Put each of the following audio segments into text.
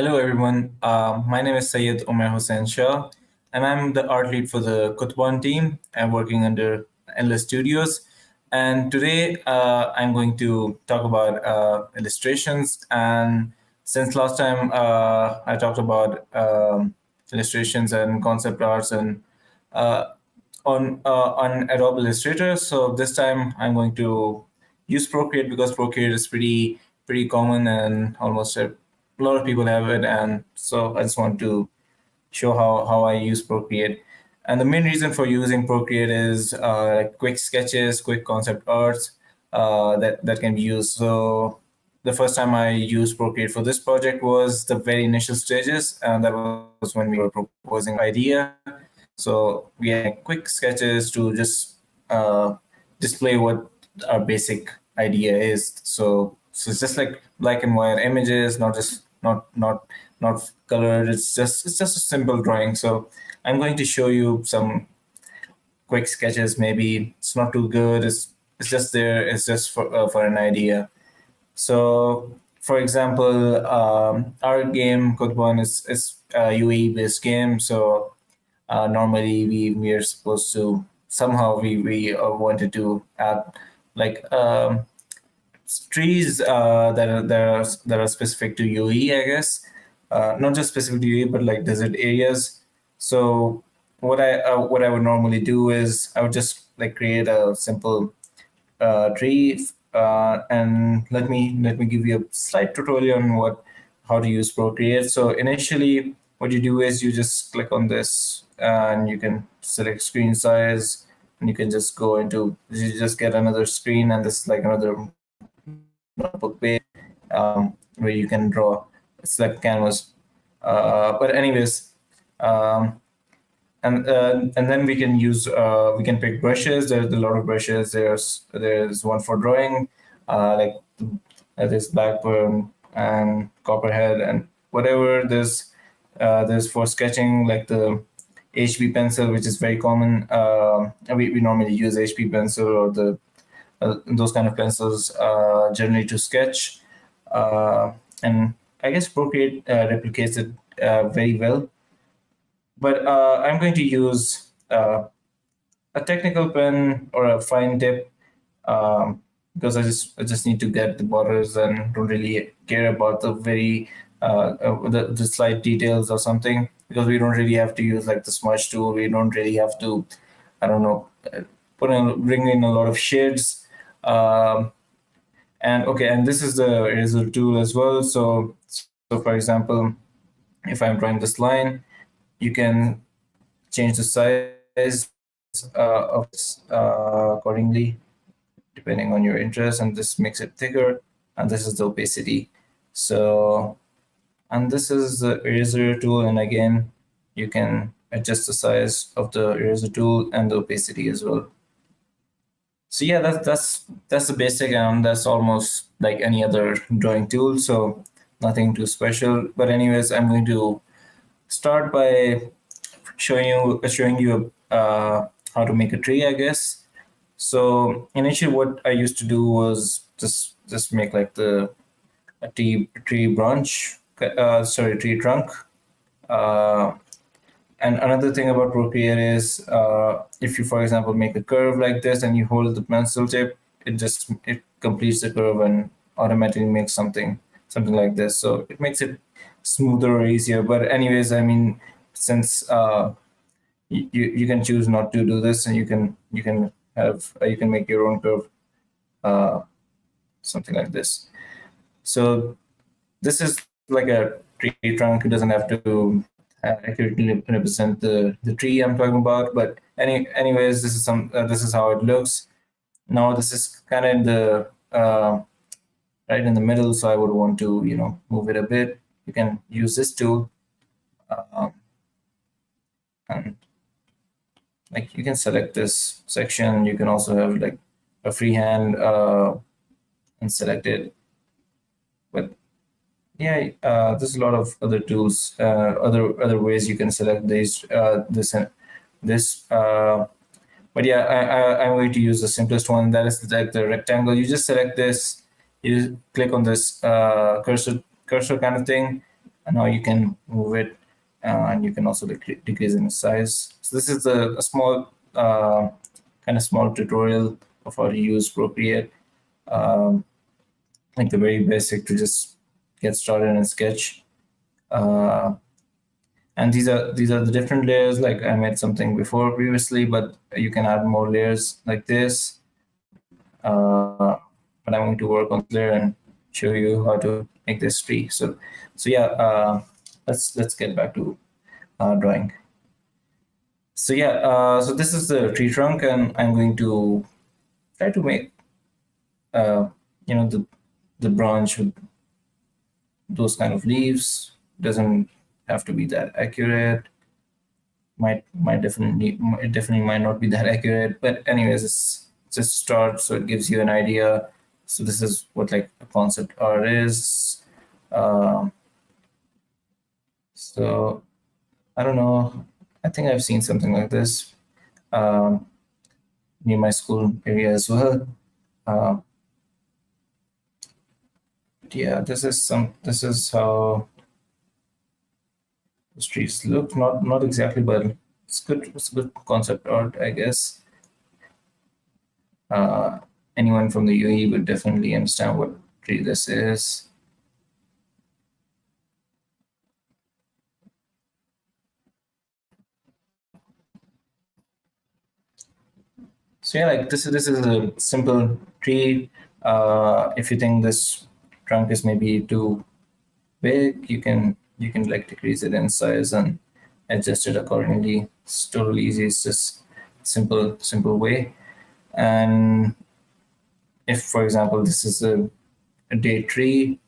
Hello, everyone. My name is Umair and Shah, and I'm the art lead for the Kuthban team. I'm working under Endless Studios. And today I'm going to talk about illustrations. And since last time I talked about illustrations and concept arts and uh, on Adobe Illustrator, so this time I'm going to use Procreate because Procreate is pretty common and almost a lot of people have it, and so I just want to show how I use Procreate. And the main reason for using Procreate is like quick sketches, quick concept arts that can be used. So the first time I used Procreate for this project was the very initial stages, and that was when we were proposing idea. So we had quick sketches to just display what our basic idea is. So it's just like black and white images, not just not colored. It's just a simple drawing. So I'm going to show you some quick sketches. Maybe it's not too good. It's just there. It's just for an idea. So, for example, our game Kuthban is a UAE based game. So normally we are supposed to somehow we wanted to add like trees that are specific to UAE, I guess. Not just specific to UAE, but like desert areas. So what I would normally do is I would just like create a simple tree, and let me give you a slight tutorial on what how to use Procreate. So initially, what you do is you just click on this, and you can select screen size, and you can just go into you just get another screen, and this is like another notebook page where you can draw. It's like canvas. But anyways, um, and then we can pick brushes. There's a lot of brushes. There's one for drawing, like there's blackburn and copperhead and whatever. There's for sketching like the HB pencil, which is very common. We normally use HB pencil or the those kind of pencils generally to sketch, and I guess Procreate replicates it very well. But I'm going to use a technical pen or a fine tip, because I just need to get the borders and don't really care about the very the slight details or something, because we don't really have to use like the smudge tool. We don't really have to, I don't know, bring in a lot of shades. Um, and okay, and this is the eraser tool as well. So for example, if I'm drawing this line, you can change the size of this accordingly, depending on your interest, and this makes it thicker. And this is the opacity. So, and this is the eraser tool, and again, you can adjust the size of the eraser tool and the opacity as well. So yeah, that's the basic, and that's almost like any other drawing tool. So nothing too special. But anyways, I'm going to start by showing you how to make a tree, I guess. So initially, what I used to do was just make like the a tree branch, sorry, tree trunk. Uh, and another thing about Procreate is if you, for example, make a curve like this and you hold the pencil tip, it completes the curve and automatically makes something like this. So it makes it smoother or easier. But anyways, I mean, since you can choose not to do this, and you can make your own curve, uh, something like this. So this is like a tree trunk. It doesn't have to accurately represent the tree I'm talking about, but anyways, this is how it looks. Now this is kind of in the right in the middle, so I would want to move it a bit. You can use this tool, um, and like you can select this section. You can also have like a freehand and select it. But yeah, there's a lot of other tools, other ways you can select this and this. But yeah, I'm going to use the simplest one. That is like the rectangle. You just select this. You click on this cursor kind of thing, and now you can move it, and you can also decrease in size. So this is a small kind of small tutorial of how to use Procreate, like the very basic to just get started in Sketch. And these are the different layers. Like I made something before previously, but you can add more layers like this. But I'm going to work on this layer and show you how to make this tree. So yeah, let's get back to drawing. So yeah, so this is the tree trunk, and I'm going to try to make uh, the branch with those kind of leaves. Doesn't have to be that accurate. Might definitely it definitely might not be that accurate, but anyways, it's just start, so it gives you an idea. So this is what like a concept art is. Um, so I don't know. I think I've seen something like this um, near my school area as well. Um, yeah, this is how the streets look. Not exactly, but it's good. It's good concept art, I guess. Uh, Anyone from the UAE would definitely understand what tree this is. So yeah, like this is a simple tree. If you think this trunk is maybe too big, you can like decrease it in size and adjust it accordingly. It's totally easy. It's just simple way. And if, for example, this is a date tree,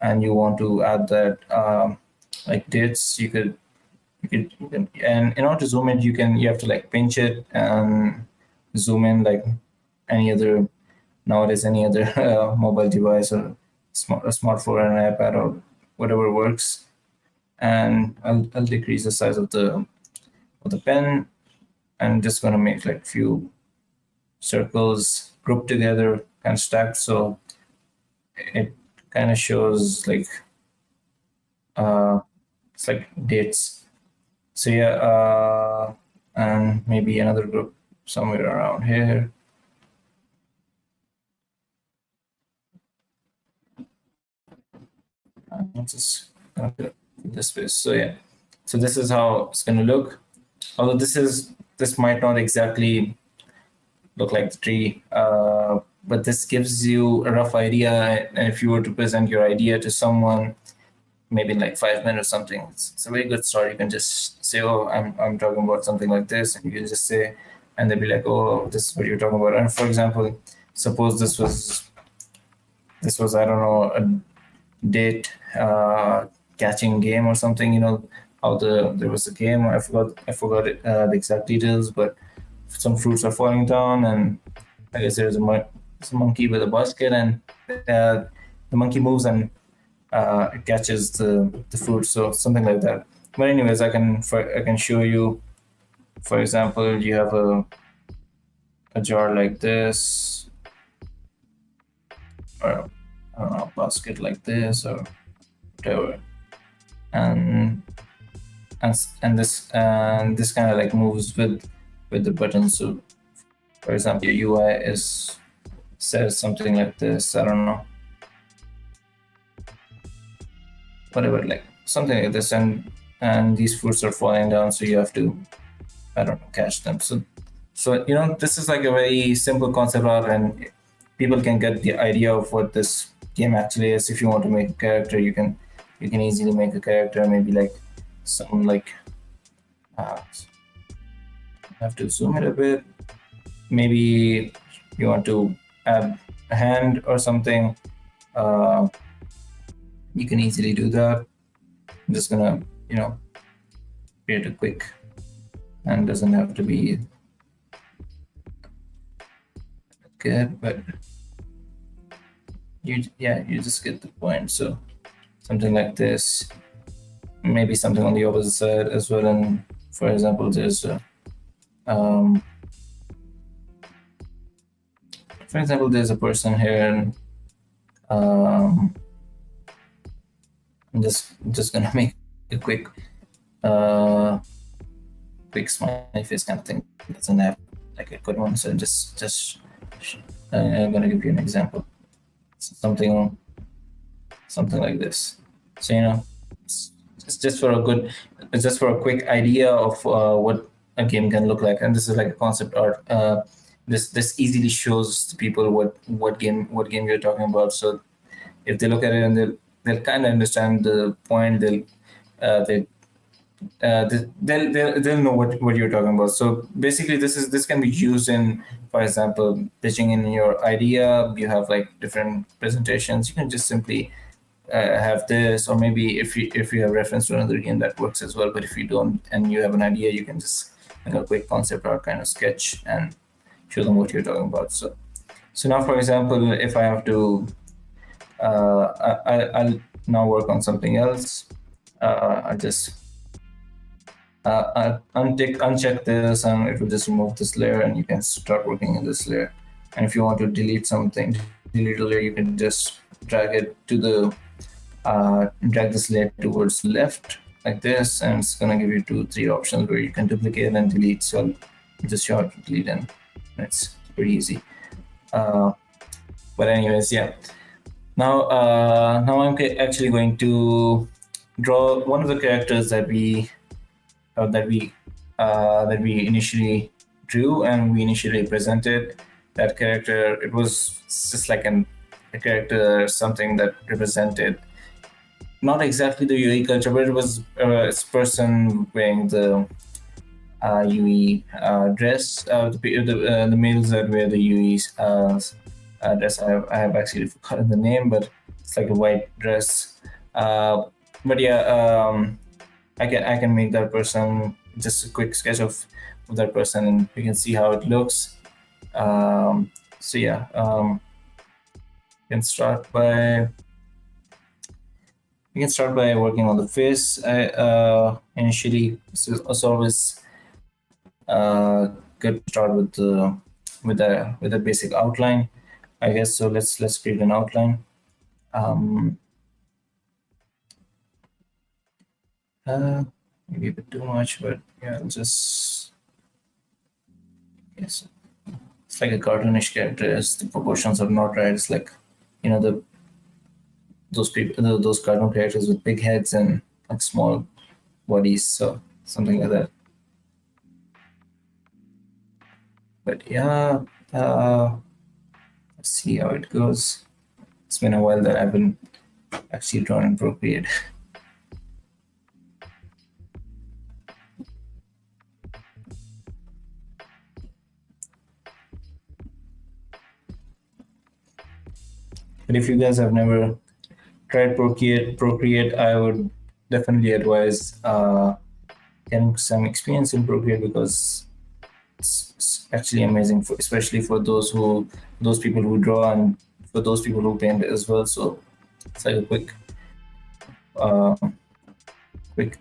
and you want to add that like dates, you can, and in order to zoom it, you have to like pinch it and zoom in like any other nowadays any other mobile device or a smartphone or an iPad or whatever works. And I'll decrease the size of the pen. I'm just gonna make like few circles grouped together and stacked, so it kind of shows like uh, it's like dates. So yeah, and maybe another group somewhere around here. I'm just gonna put it this way. So yeah, so this is how it's gonna look. Although this might not exactly look like the tree, but this gives you a rough idea. And if you were to present your idea to someone, maybe in like 5 minutes or something, it's a very good start. You can just say, "Oh, I'm talking about something like this," and you can just say, and they'll be like, "Oh, this is what you're talking about." And for example, suppose this was, I don't know, a date catching game or something. You know how there was a game. I forgot the exact details, but some fruits are falling down, and I guess there's a monkey with a basket, and the monkey moves and it catches the fruit. So something like that. But anyways, I can show you. For example, you have a jar like this, or I don't know, a basket like this, or whatever, and and this kind of like moves with the button. So for example, your UI is says something like this. I don't know, whatever, like something like this, and these fruits are falling down, so you have to, I don't know, catch them. So this is like a very simple concept art, and people can get the idea of what this game actually is. If you want to make a character, you can easily make a character, maybe like some like uh, have to zoom it a bit. Maybe you want to add a hand or something. Uh, you can easily do that. I'm just gonna, create a quick, and doesn't have to be good, but you just get the point. So something like this, maybe something on the opposite side as well. And for example, um, there's a person here, and I'm just gonna make a uh, quick smiley face kind of thing. Doesn't have like a good one. So I'm gonna give you an example. Something something like this. So it's just for a good, it's just for a quick idea of what a game can look like. And this is like a concept art. This easily shows to people what game you're talking about. So if they look at it and they'll kind of understand the point. They'll know what you're talking about. So basically, this can be used in, for example, pitching in your idea. You have like different presentations. You can just simply have this, or maybe if you have reference to another game, that works as well. But if you don't and you have an idea, you can just make a quick concept art kind of sketch and show them what you're talking about. So now, for example, if I have to, I'll now work on something else. I just uncheck this, and it will just remove this layer, and you can start working in this layer. And if you want to delete a layer, you can just drag this layer towards left like this, and it's gonna give you 3 options where you can duplicate and delete. So just short delete, and it's pretty easy. But anyways, yeah. Now I'm actually going to draw one of the characters that we uh, that we that we initially drew and we initially presented. That character, it was just like a character, something that represented not exactly the UE culture, but it was this person wearing the UE dress. The males that wear the UE dress. I have actually forgotten the name, but it's like a white dress. But yeah, I can make that person, just a quick sketch of that person, and you can see how it looks. So yeah, you can start by working on the face. Initially, it's always good to start with a basic outline, I guess. So let's create an outline. Um, Maybe a bit too much, but yeah, just yes. It's like a cartoonish character. The proportions are not right. It's like, the those people, those cartoon characters with big heads and like small bodies. So something like that. But yeah, let's see how it goes. It's been a while that I've been actually drawn in Procreate. But if you guys have never tried Procreate, I would definitely advise getting some experience in Procreate, because it's actually amazing, especially for those people who draw, and for those people who paint as well. So it's like a uh, quick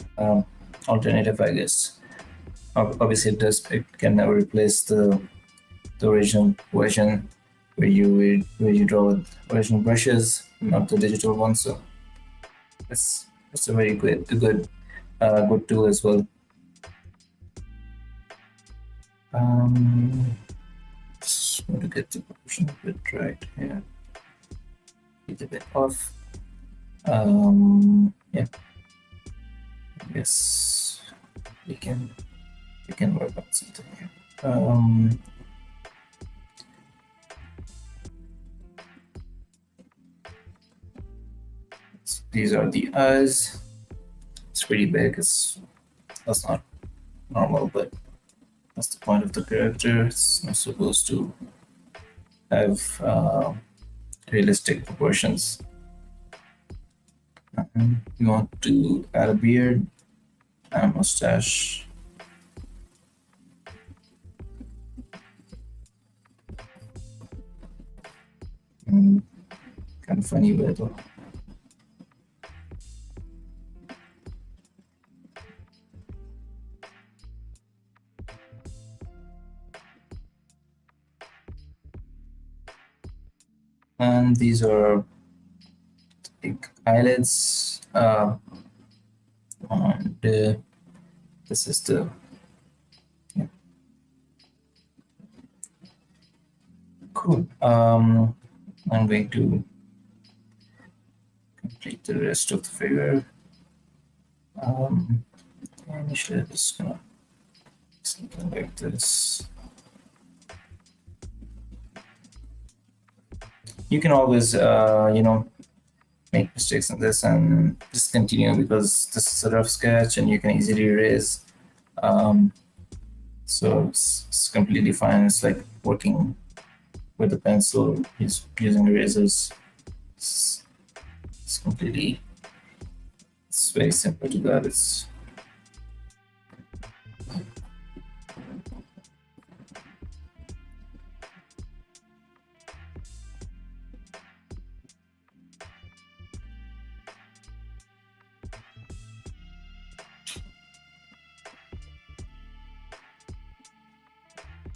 alternative, I guess. Obviously, it can never replace the original version where you draw with original brushes, not the digital one. So it's a very good tool as well. Just want to get the proportion a bit right here. Get a bit off. Yeah. Yes, we can work on something here. These are the eyes. It's pretty big. That's not normal, but that's the point of the character. It's not supposed to have realistic proportions. You want to add a beard and a mustache. Kind of funny, but and these are big eyelids, and this is the, yeah, cool. I'm going to complete the rest of the figure. Initially, I'm just gonna something like this. You can always, make mistakes in this and just continue because this is a rough sketch and you can easily erase. Um, so it's completely fine. It's like working with a pencil, using erasers. It's completely, it's very simple to that. It's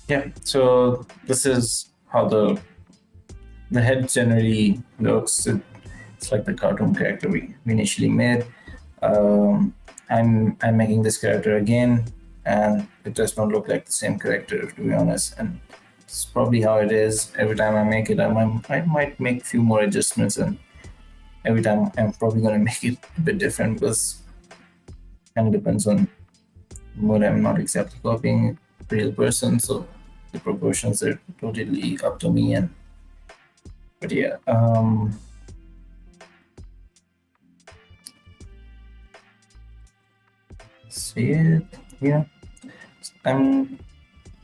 yeah. So this is how the head generally looks. It's like the cartoon character we initially made. I'm making this character again, and it does not look like the same character, to be honest. And it's probably how it is. Every time I make it, I might make a few more adjustments, and every time I'm probably gonna make it a bit different because it kind of depends on what I'm not exactly copying a real person, so the proportions are totally up to me. And but yeah, see it, yeah. I'm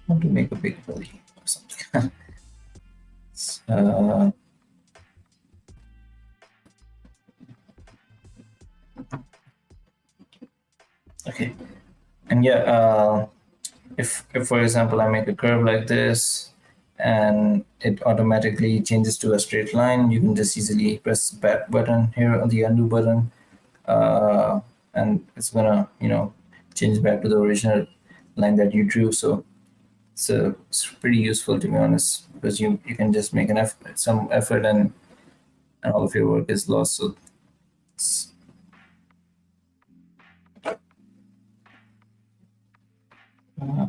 going to make a big belly or something. uh, okay, and yeah, if for example I make a curve like this and it automatically changes to a straight line, you can just easily press the back button here on the undo button, and it's gonna change back to the original line that you drew. So it's pretty useful, to be honest, because you can just make some effort, and all of your work is lost. So it's, uh,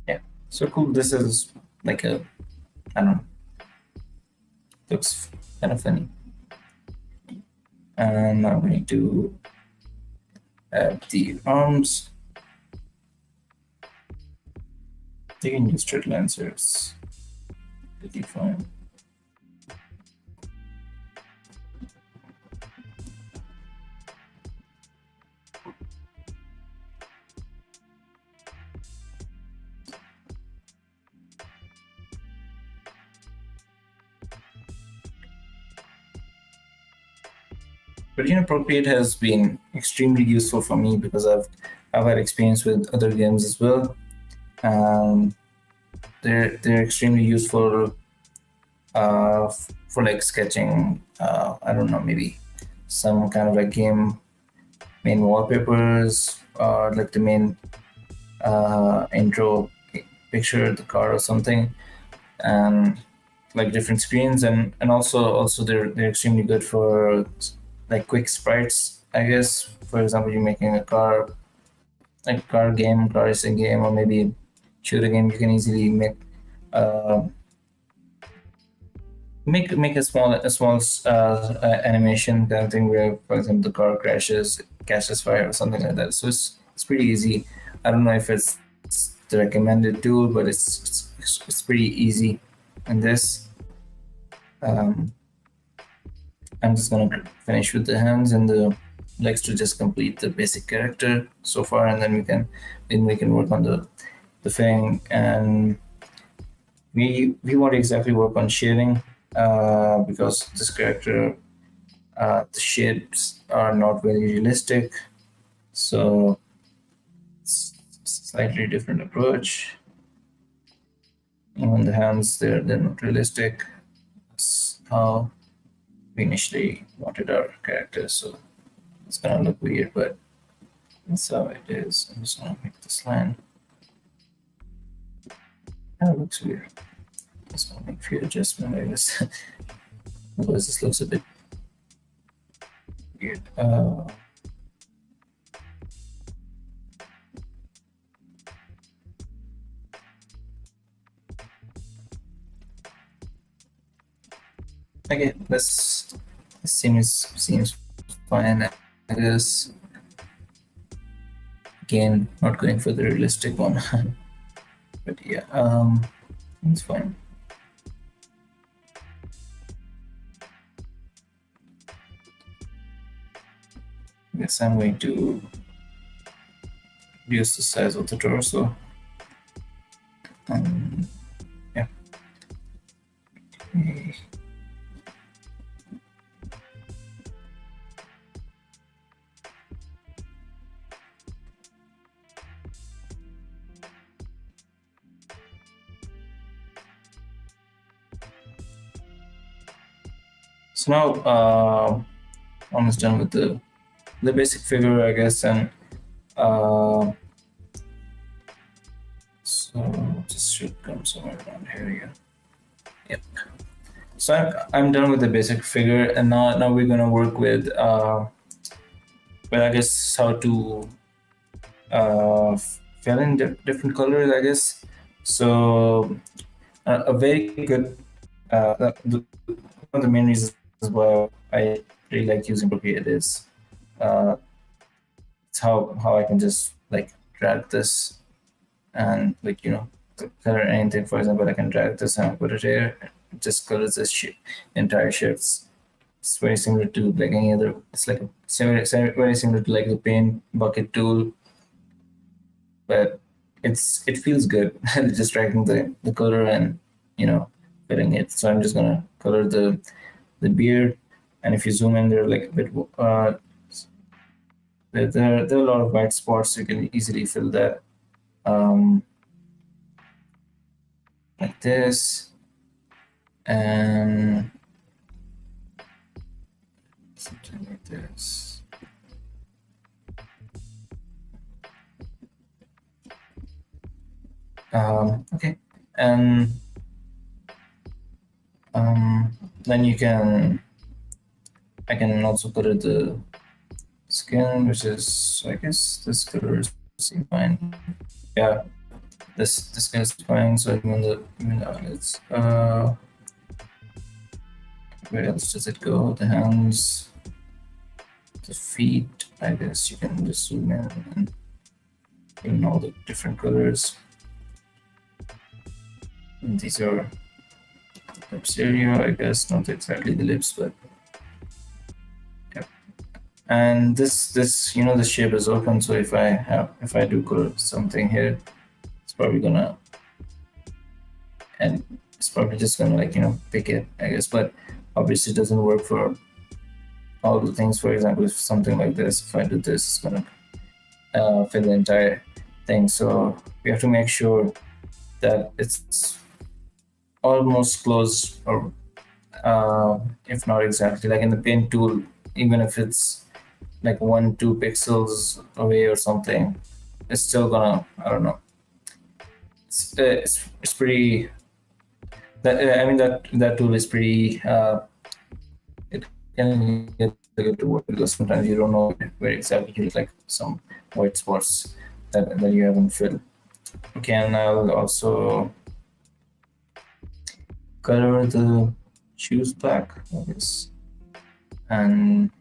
yeah, so cool. This is like a, I don't know, looks kind of funny. And I'm going to add the arms. You can use straight lancers. Pretty fine. But Procreate has been extremely useful for me because I've had experience with other games as well. They're extremely useful for like sketching. I don't know, maybe some kind of like game main wallpapers or like the main intro picture, the car or something, and like different screens, and also they're extremely good for like quick sprites, I guess. For example, you're making a car, like car game, car racing game, or maybe shooter game. You can easily uh, make a small animation kind of thing where, for example, the car crashes, catches fire, or something like that. So it's pretty easy. I don't know if it's the recommended tool, but it's pretty easy in this. Um, I'm just gonna finish with the hands and the legs to just complete the basic character so far, and then we can work on the thing. And we want to exactly work on shading because this character, the shapes are not very realistic, so it's slightly different approach. Even the hands, they're not realistic. That's how we initially wanted our character, so it's gonna look weird, but That's how it is. I'm just gonna make this line. Kind of looks weird. Just gonna make a few adjustments, I guess. Otherwise, this looks a bit weird. Okay, this seems fine, I guess. Again, not going for the realistic one, but yeah, it's fine. I guess I'm going to reduce the size of the torso. Yeah. Okay. So now almost done with the basic figure, I guess, and so this should come somewhere around here. Yeah. Yep. So I'm done with the basic figure, and now we're gonna work with I guess how to fill in different colors, I guess. So a very good one of the main reasons why I really like using Procreate is it's how I can just like drag this and like color anything. For example, I can drag this and put it here. It just colors this entire shifts. It's very similar to like any other. It's like very similar to like the paint bucket tool, but it feels good just dragging the color and filling it. So I'm just gonna color the beard, and if you zoom in, there are like a bit there are a lot of white spots. So you can easily fill that like this, and something like this. Okay, and then I can also color the skin, which is, I guess, this color is fine. Yeah, this skin is fine. So even the eyelids. Where else does it go? The hands, the feet. I guess you can just zoom in and even all the different colors. And these are lips area, I guess, not exactly the lips, but yeah. And this the shape is open, so if I do color something here, it's probably gonna, and it's probably just gonna like pick it, I guess. But obviously it doesn't work for all the things. For example, if something like this, if I do this, it's gonna fill the entire thing. So we have to make sure that it's almost close, or if not exactly, like in the paint tool, even if it's like 1-2 pixels away or something, it's still gonna, I don't know, it's pretty, I mean that tool is pretty it can get good to work, because sometimes you don't know where exactly you like some white spots that you haven't filled. Okay, and I'll also color the shoes black, I guess, and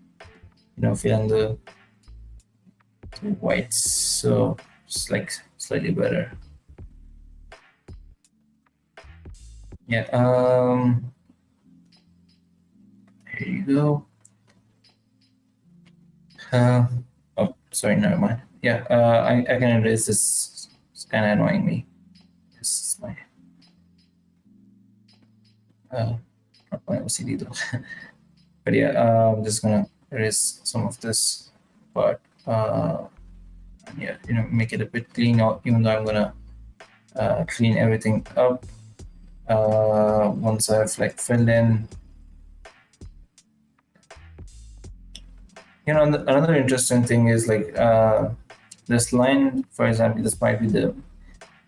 fill in the whites, so it's like slightly better. Yeah, here you go. Oh, sorry, never mind. Yeah, I can erase this. It's kind of annoying me. This is my not my OCD though. But yeah, I'm just gonna erase some of this part. And yeah, make it a bit clean out, even though I'm gonna clean everything up once I've like filled in. Another interesting thing is like this line, for example, this might be the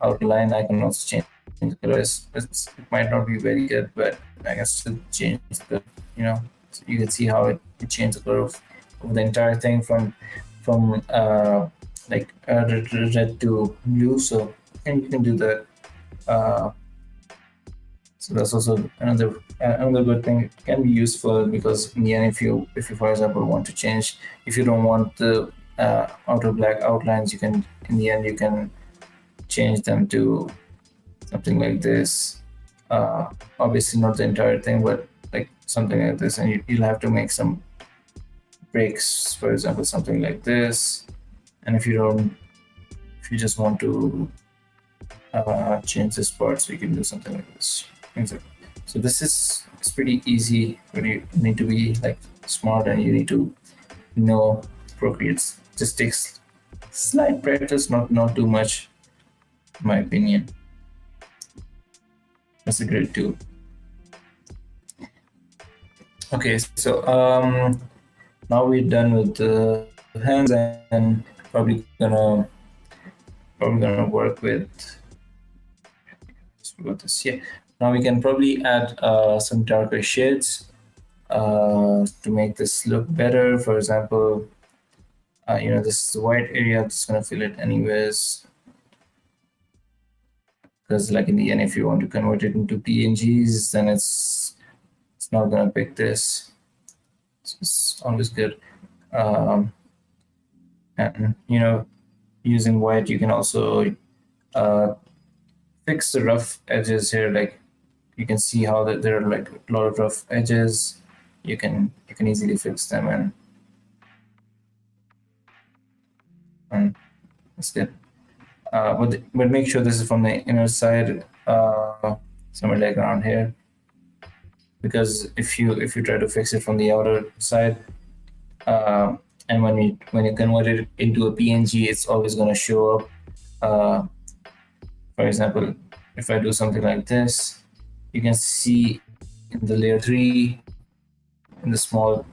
outer line. I can also change the color. It might not be very good, but I can still change the, so you can see how it changed the color of the entire thing from like red to blue. So, and you can do that. Uh, so that's also another good thing. It can be useful because in the end, if you for example want to change, if you don't want the outer black outlines, you can in the end you can change them to something like this. Obviously not the entire thing, but like something like this, and you'll have to make some breaks, for example, something like this. And if you just want to change this part, so you can do something like this. So this is, it's pretty easy, but you need to be like smart and you need to know Procreate. Just takes slight practice, not too much, in my opinion. That's a great tool. Okay, so now we're done with the hands, and probably gonna work with this. Yeah, now we can probably add some darker shades to make this look better. For example, this is the white area. I'm just gonna fill it anyways, because like in the end, if you want to convert it into PNGs, then it's not gonna pick this. So it's always good. And using white, you can also fix the rough edges here. Like you can see how that there are like a lot of rough edges. You can easily fix them, and that's good. But make sure this is from the inner side, somewhere like around here, because if you try to fix it from the outer side, and when you convert it into a PNG, it's always going to show up. For example, if I do something like this, you can see in the layer 3, in the small,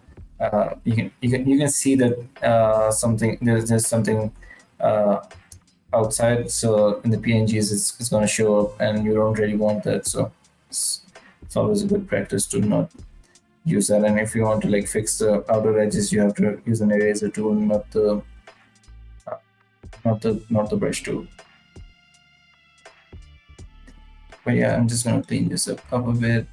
you can see that something there's something outside. So in the PNGs, it's going to show up, and you don't really want that. So it's always a good practice to not use that. And if you want to like fix the outer edges, you have to use an eraser tool, not the brush tool. But yeah, I'm just gonna clean this up a bit.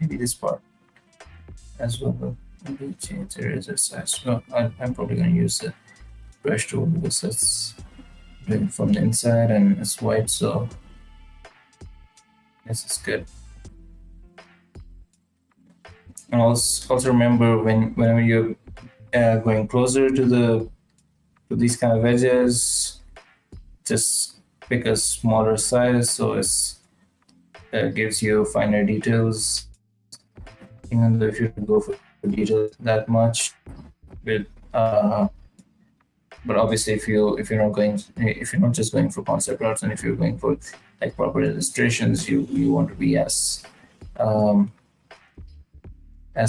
Maybe this part as well, but maybe change the eraser size. Well, I'm probably gonna use the brush tool because it's from the inside and it's white, so this is good. And also remember, whenever you're going closer to these kind of edges, just pick a smaller size, so it gives you finer details. Even though if you go for details that much, but obviously if you're not just going for concept arts, and if you're going for like proper illustrations, you want to be as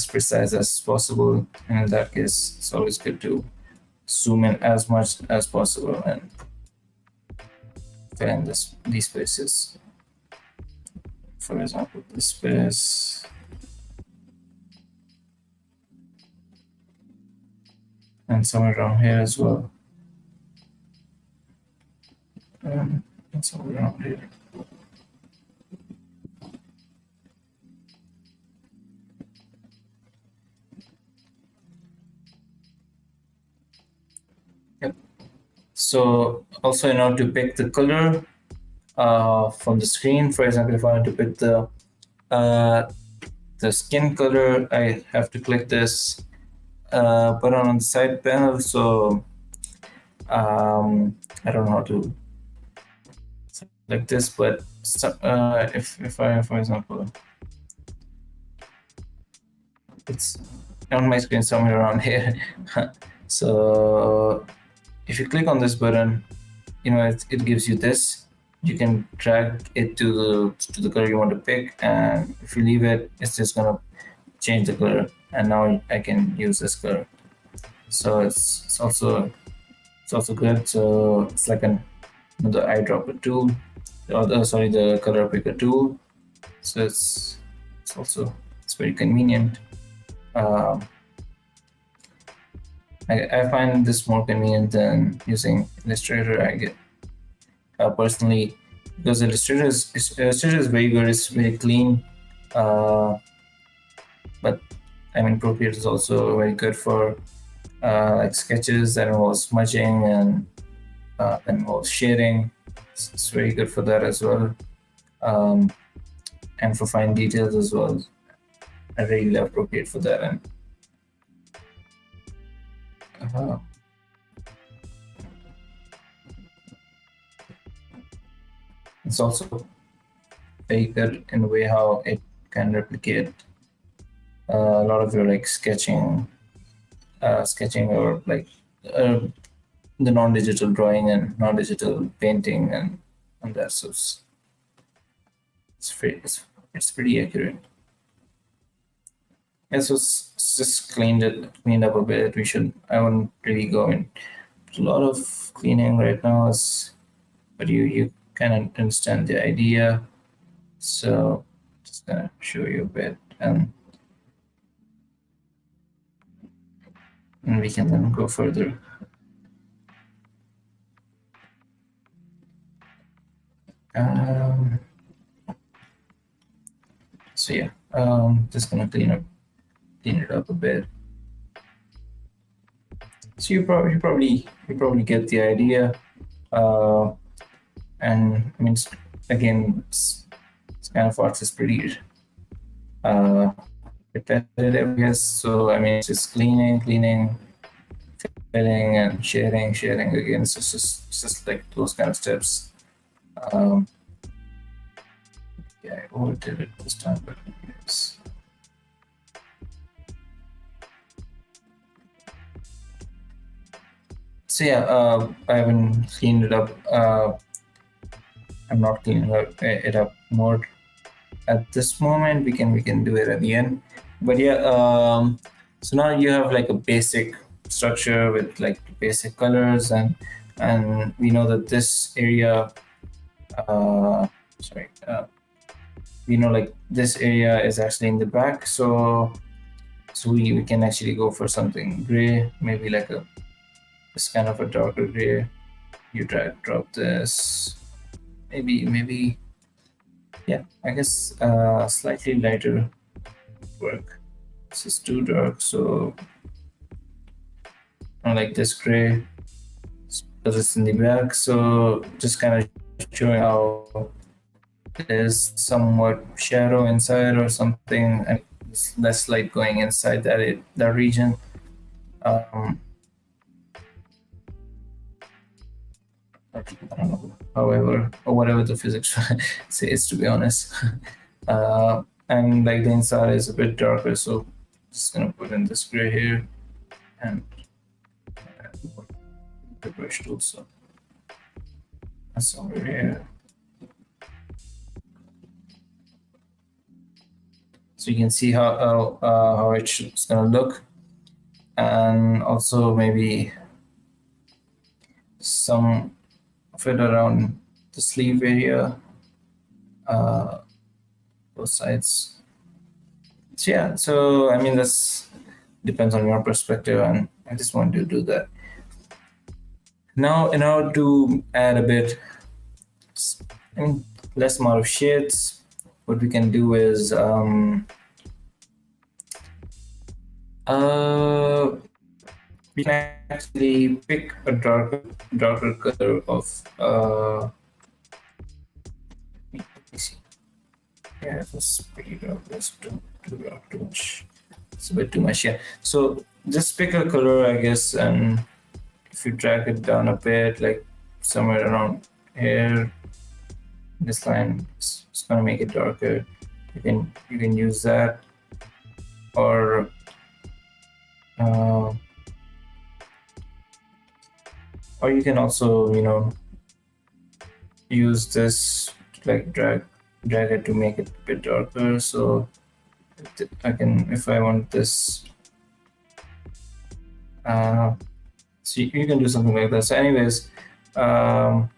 precise as possible. And in that case, it's always good to zoom in as much as possible and fill in these spaces. For example, this space. And somewhere around here as well. And somewhere around here. Yep. So also, in order to pick the color from the screen, for example, if I want to pick the skin color, I have to click this button on the side panel. So I don't know how to select this, but if I, for example, it's on my screen somewhere around here. So if you click on this button, it gives you this. you can drag it to the color you want to pick, and if you leave it, it's just gonna change the color, and now I can use this color. So it's also good. So it's like the eyedropper tool, sorry, the color picker tool. So it's also it's very convenient. Um, I find this more convenient than using Illustrator. I get personally, because Illustrator is very good. It's very clean, uh, but I mean Procreate is also very good for like sketches that involve smudging and involve shading. It's very good for that as well, um, and for fine details as well. I really love Procreate for that. And uh, it's also very good in the way how it can replicate a lot of your like sketching or like uh, the non-digital drawing and non-digital painting and that. So it's pretty accurate. Yeah, so it's just cleaned up a bit. I wouldn't really go in a lot of cleaning right now, but you kind of understand the idea. So just gonna show you a bit, and we can then go further. Um, so yeah, just gonna clean it up a bit. So you probably get the idea. Uh, and I mean, again, it's kind of arts is pretty uh, repetitive, I guess. So I mean, it's just cleaning, filling, and sharing again. So it's just like those kind of steps. Um, yeah, I overdid it this time, but yes. So yeah, I haven't cleaned it up. I'm not cleaning it up more at this moment. We can do it at the end. But yeah, so now you have like a basic structure with like basic colors, and we know that this area, uh, sorry, we know like this area is actually in the back. So we can actually go for something gray, maybe like this kind of a darker gray. You drop this, maybe yeah, I guess slightly lighter work. This is too dark, so I like this gray because it's in the back. So just kind of showing how there's somewhat shadow inside or something, and it's less light going inside that region. Um, I don't know, however, or whatever the physics says, to be honest. And like the inside is a bit darker, so just gonna put in this gray here and the brush tool. So that's over here. So you can see how it's gonna look, and also maybe some fit around the sleeve area, both sides. So yeah, so I mean that's depends on your perspective, and I just want to do that. Now in order to add a bit, I mean, less amount of shades, what we can do is we can actually pick a darker color of let me see. Yeah, it was pretty dark. That's too dark, too much. It's a bit too much. Yeah. So just pick a color, I guess, and if you drag it down a bit, like somewhere around here, this line, it's gonna make it darker. You can use that, or or you can also, use this to like drag it to make it a bit darker. So I can, if I want this, so you can do something like this. So anyways, um,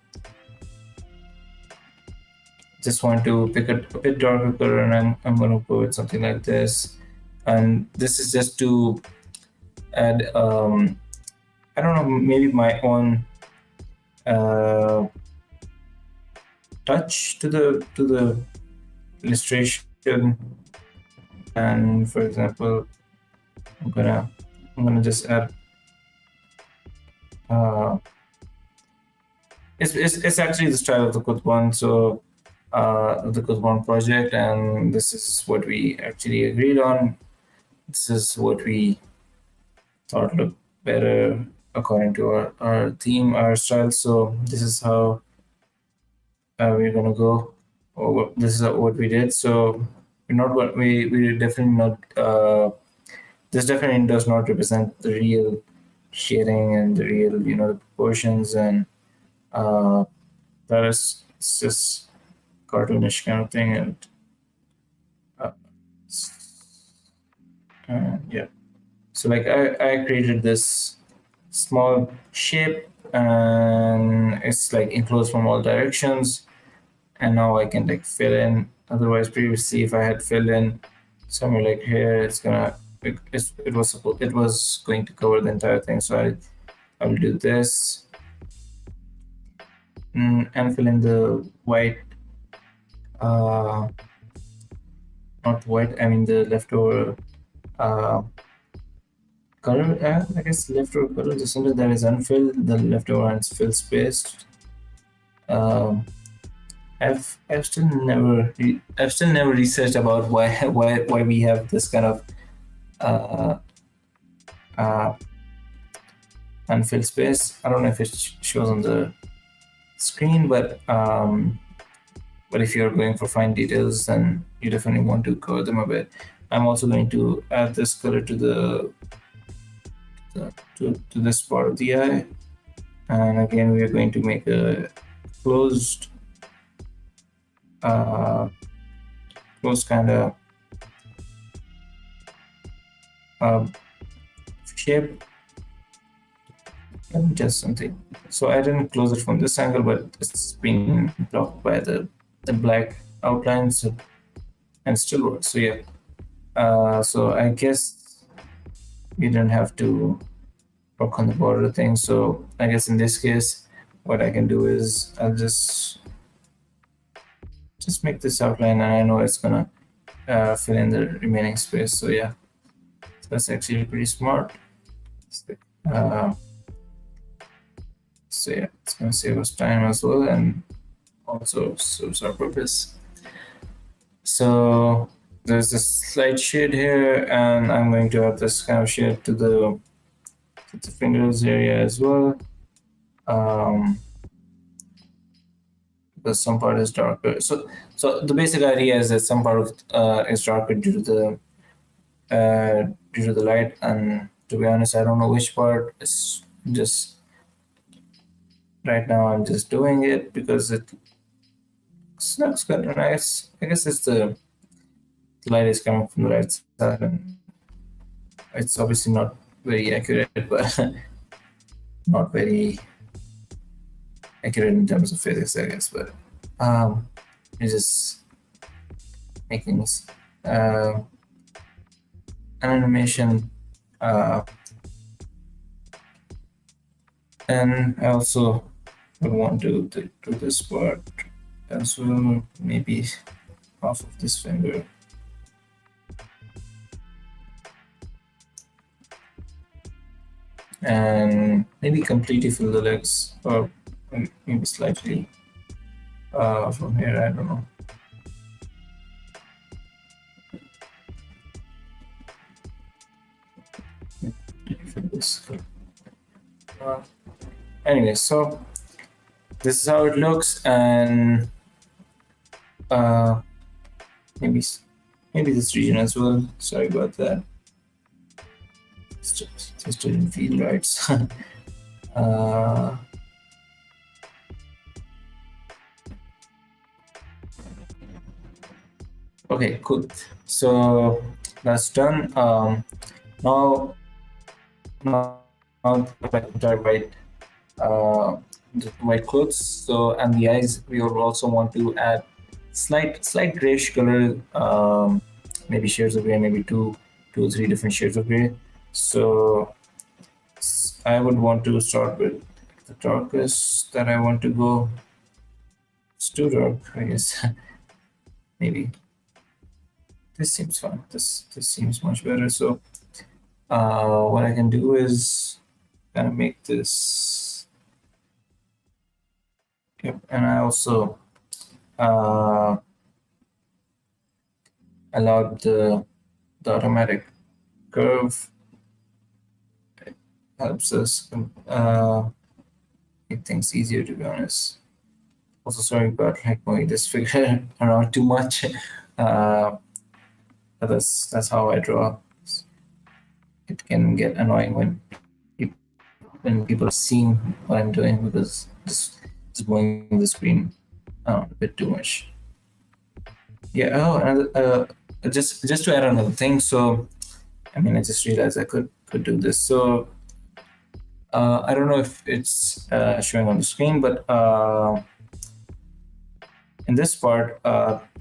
just want to pick a bit darker color, and I'm going to go with something like this. And this is just to add, I don't know, maybe my own uh, touch to the illustration. And for example, I'm gonna just add. Uh, it's actually the style of the Kuthban, so the Kuthban project, and this is what we actually agreed on. This is what we thought looked better according to our theme, our style. So this is how we're gonna go. Or this is what we did. So we're not what we definitely not. This definitely does not represent the real shading and the real, the proportions, and uh, that is, it's just cartoonish kind of thing. Uh, yeah, so like I created this small shape, and it's like enclosed from all directions, and now I can like fill in. Otherwise, previously, if I had filled in somewhere like here, it was going to cover the entire thing. So I will do this, and fill in the white, uh, not white. I mean the leftover uh, color. I guess leftover color, the center that is unfilled, the leftover and fill space. Um, I've still never researched about why we have this kind of uh, uh, unfilled space. I don't know if it shows on the screen, but if you're going for fine details, then you definitely want to cover them a bit. I'm also going to add this color to to this part of the eye, and again we are going to make a closed uh, closed kind of uh, shape. Let me test something. So I didn't close it from this angle, but it's being blocked by the black outlines, and still works. So yeah. So I guess we didn't have to work on the border thing. So I guess in this case, what I can do is I'll just make this outline, and I know it's gonna fill in the remaining space. So yeah, so that's actually pretty smart. Uh, so yeah, it's gonna save us time as well, and also serves our purpose. So there's this slight shade here, and I'm going to add this kind of shade to the fingers area as well. Because some part is darker. So the basic idea is that some part is darker due to the light, and to be honest, I don't know which part. It's just right now I'm just doing it because it looks kind of nice. I guess it's the light is coming from the right side, and it's obviously not very accurate, but not very accurate in terms of physics, I guess. But it's just making an animation, and I also would want to do this part as well, maybe half of this finger. And maybe completely fill the legs, or maybe slightly from here, I don't know. Anyway, so this is how it looks, and maybe this region as well. Sorry about that. Just didn't feel right. Okay, cool. So that's done. Now uh, white clothes. So and the eyes, we would also want to add slight grayish color, maybe shades of gray, maybe two or three different shades of gray. So I would want to start with the darkest that I want to go. It's too dark, I guess. Maybe this seems fun. This seems much better. So what I can do is kind of make this. Yep, and I also uh, allowed the automatic curve. Helps us make things easier, to be honest. Also, sorry about like moving this figure around too much. But that's how I draw. It can get annoying when people are seeing what I'm doing because just moving the screen a bit too much. Yeah. Oh, another, just to add another thing. So, I mean, I just realized I could do this. So, I don't know if it's showing on the screen, but in this part,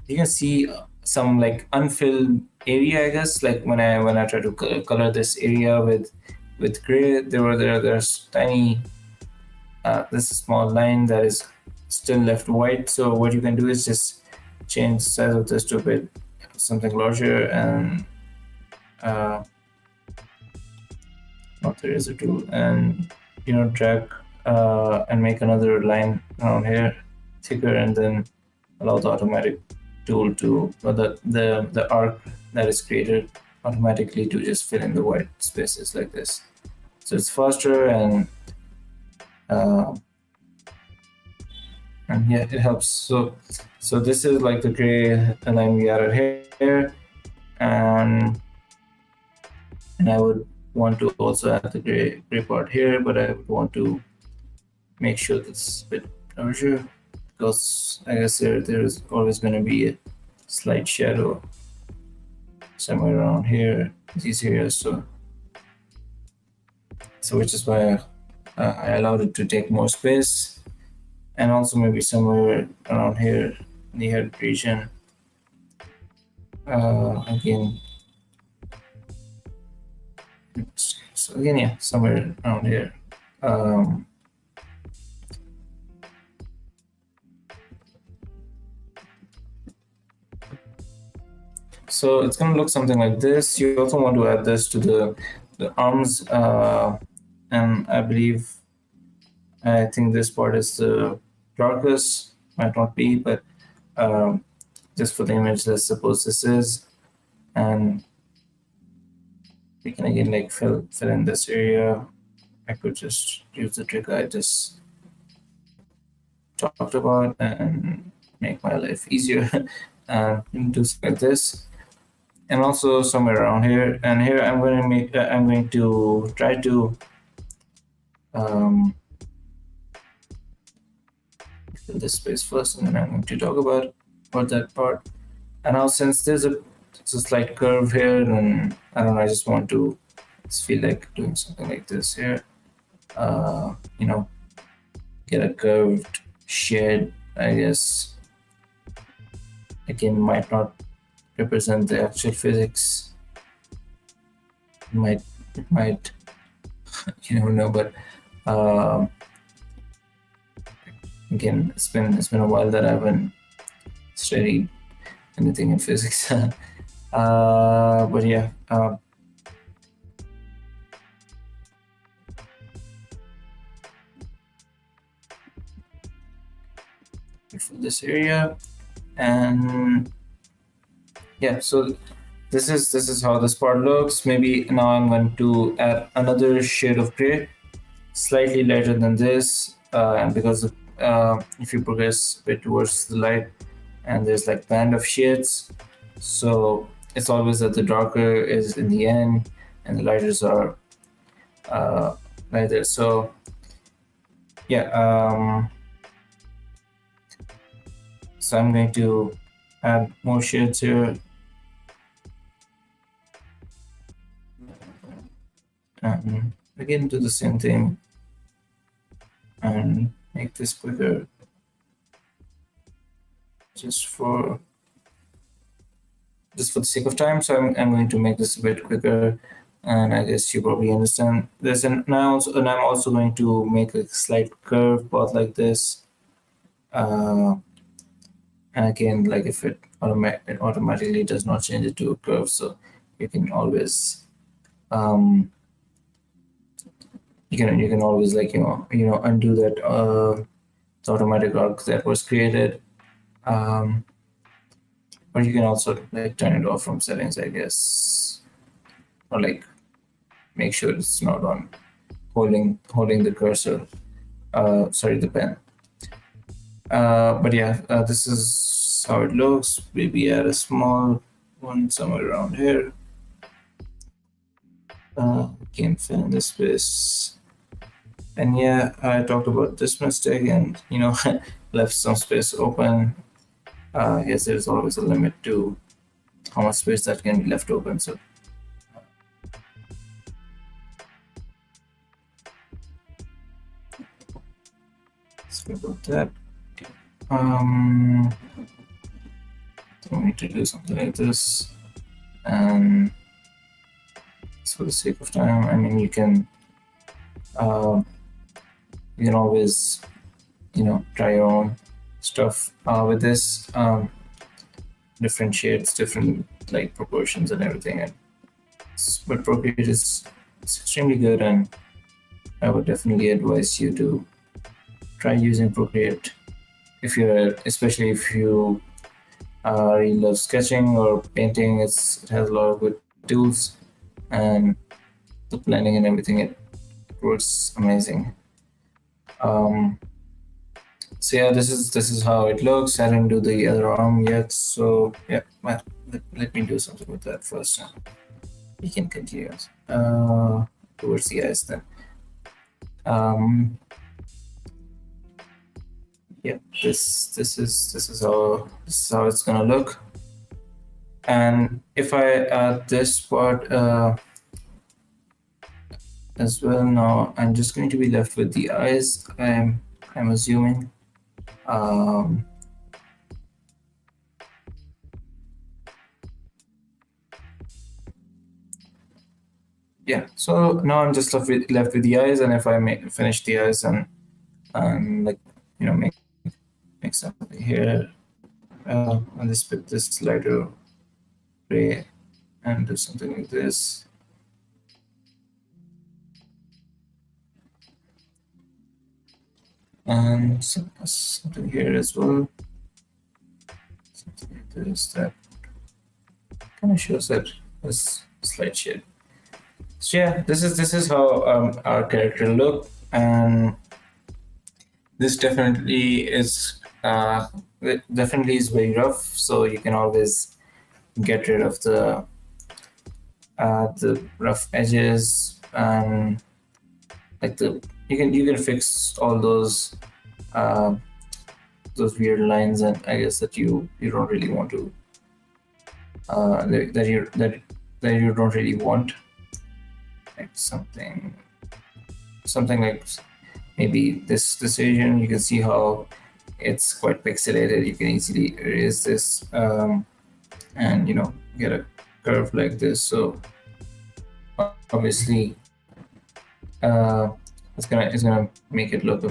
you can see some like unfilled area. I guess like when I try to color this area with gray, there's tiny this small line that is still left white. So what you can do is just change the size of this to a bit something larger and uh, not the razor tool and drag and make another line around here thicker and then allow the automatic tool to or the arc that is created automatically to just fill in the white spaces like this. So it's faster uh, and yeah, it helps. So this is like the gray line we added here, and I would want to also add the gray part here, but I would want to make sure that's a bit larger because I guess there's always going to be a slight shadow somewhere around here, these areas. So which is why I allowed it to take more space, and also maybe somewhere around here in the head region. Again, so again, yeah, somewhere around here. So it's going to look something like this. You also want to add this to the arms, and I think this part is the darkest. Might not be, but just for the image, let's suppose this is, and we can again like fill in this area. I could just use the trick I just talked about and make my life easier and do something like this. And also somewhere around here, and here I'm going to try to fill this space first, and then I'm going to talk about that part. And now since there's a slight curve here, and I don't know, I just want to just feel like doing something like this here. Get a curved shade, I guess. Again, might not represent the actual physics. It might you never know, but again, it's been a while that I haven't studied anything in physics. But yeah, for this area, and yeah, so this is how this part looks. Maybe now I'm going to add another shade of gray, slightly lighter than this, and because if you progress a bit towards the light, and there's like band of shades, so it's always that the darker is in the end, and the lighters are lighter. So yeah, so I'm going to add more shades here And again, do the same thing and make this quicker just for the sake of time. So I'm going to make this a bit quicker, and I guess you probably understand this. And now, and I'm also going to make a slight curve path like this. And again, like if it automatically does not change it to a curve, so you can always you can always like undo that the automatic arc that was created. Or you can also like turn it off from settings, I guess, or like make sure it's not on holding the cursor. Sorry, the pen. But yeah, this is how it looks. Maybe add a small one somewhere around here. Can fill in this space. And yeah, I talked about this mistake and left some space open. Yes, there's always a limit to how much space that can be left open. So sorry about that. I need to do something like this, and for the sake of time, I mean, you can always try your own stuff with this. Different shades, different like proportions and everything, but Procreate is extremely good, and I would definitely advise you to try using Procreate especially if you really love sketching or painting. It has a lot of good tools, and the blending and everything, it works amazing. So yeah, this is how it looks. I didn't do the other arm yet, so yeah, well, let me do something with that first. We can continue towards the eyes then. Yeah, this is how it's gonna look. And if I add this part as well, now I'm just going to be left with the eyes. I'm assuming. Yeah, so now I'm just left with the eyes, and if I finish the eyes and like make something here, and just put this lighter gray and do something like this. And something here as well. Something like this that kind of shows that this slight shade. So yeah, this is how our character look, and this definitely is very rough. So you can always get rid of the rough edges, and like you can fix all those weird lines, and I guess that you don't really want to that you don't really want, like something like maybe this region. You can see how it's quite pixelated. You can easily erase this and get a curve like this. So obviously it's gonna make it look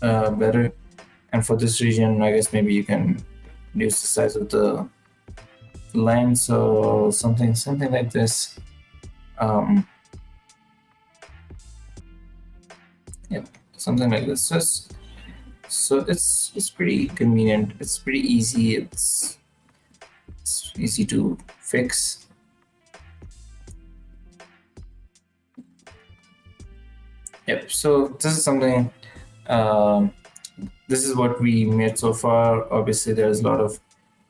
better. And for this region, I guess maybe you can reduce the size of the line, so something like this. Yep, something like this. So it's pretty convenient. It's pretty easy. It's easy to fix. Yep. So this is something. This is what we made so far. Obviously, there's a lot of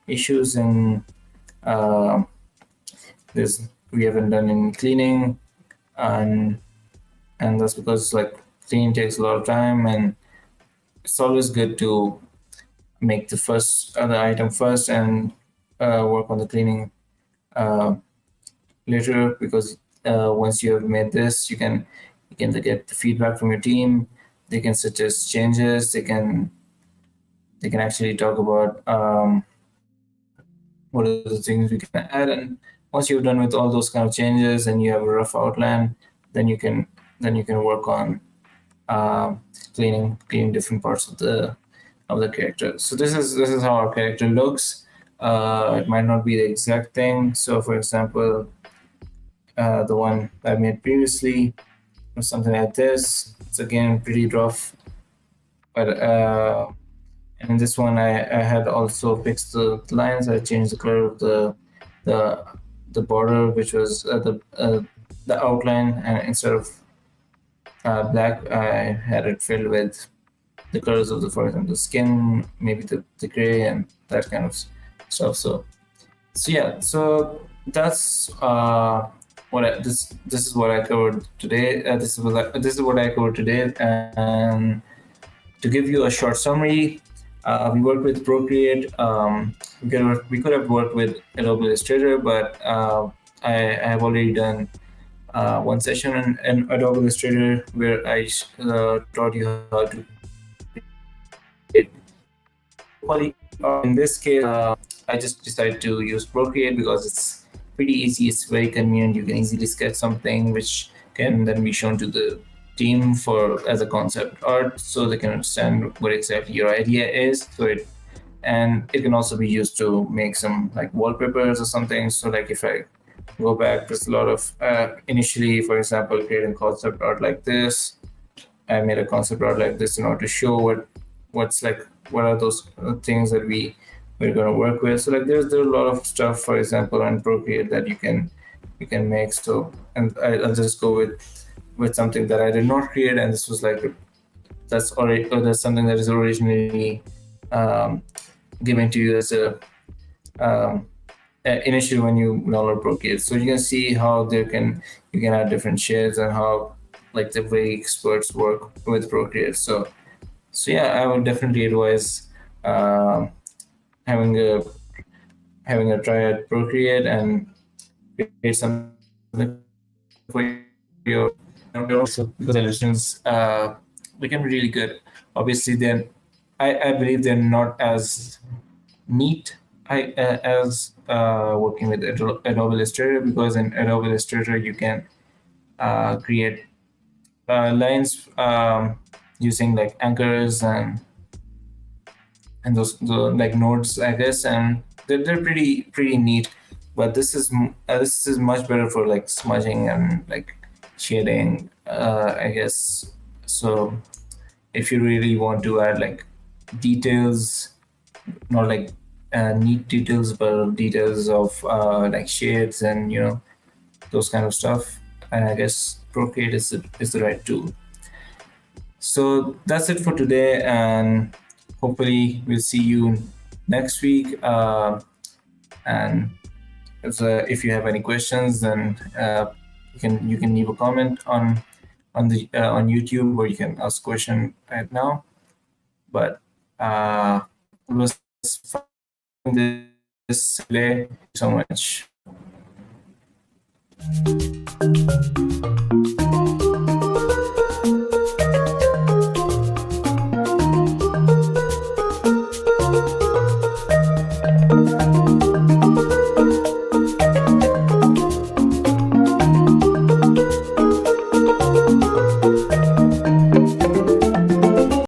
issues in this. We haven't done any cleaning, and that's because like cleaning takes a lot of time, and it's always good to make the first other item first and work on the cleaning later, because once you have made this, you can get the feedback from your team. They can suggest changes. They can actually talk about what are the things we can add. And once you're done with all those kind of changes and you have a rough outline, then you can work on cleaning different parts of the character. So this is how our character looks. It might not be the exact thing. So for example, the one I made previously was something like this. It's again pretty rough, but and in this one I had also fixed the lines. I changed the color of the the border, which was the outline, and instead of black, I had it filled with the colors of the, for example, the skin, maybe the gray and that kind of stuff. So yeah, so that's this is what I covered today. This is what I covered today, and to give you a short summary, we worked with Procreate. We could have worked with Adobe Illustrator, but I have already done one session in Adobe Illustrator where I taught you how to create poly. In this case, I just decided to use Procreate because it's pretty easy. It's very convenient. You can easily sketch something which can then be shown to the team for as a concept art, so they can understand what exactly your idea is. And it can also be used to make some like wallpapers or something. So like if I go back, there's a lot of initially, for example, creating concept art like this. I made a concept art like this in order to show what are those things that we're going to work with. So like there's a lot of stuff, for example, on Procreate that you can make. So and I'll just go with something that I did not create, and this was like that's something that is originally um, given to you as a um, initially when you download Procreate. So you can see how you can add different shades and how like the way experts work with Procreate. So yeah, I would definitely advise um, having a try at Procreate and create something for your also because illustrations they can be really good. Obviously, then I believe they're not as neat as working with Adobe Illustrator, because in Adobe Illustrator you can create lines using like anchors and those like nodes, I guess, and they're pretty neat. But this is much better for like smudging and like shading, I guess. So if you really want to add like details, not like neat details, but details of like shades and those kind of stuff, and I guess Procreate is the right tool. So that's it for today, and hopefully we'll see you next week. And if you have any questions, then you can leave a comment on YouTube, or you can ask a question right now. But it was fun this today. Thank you so much.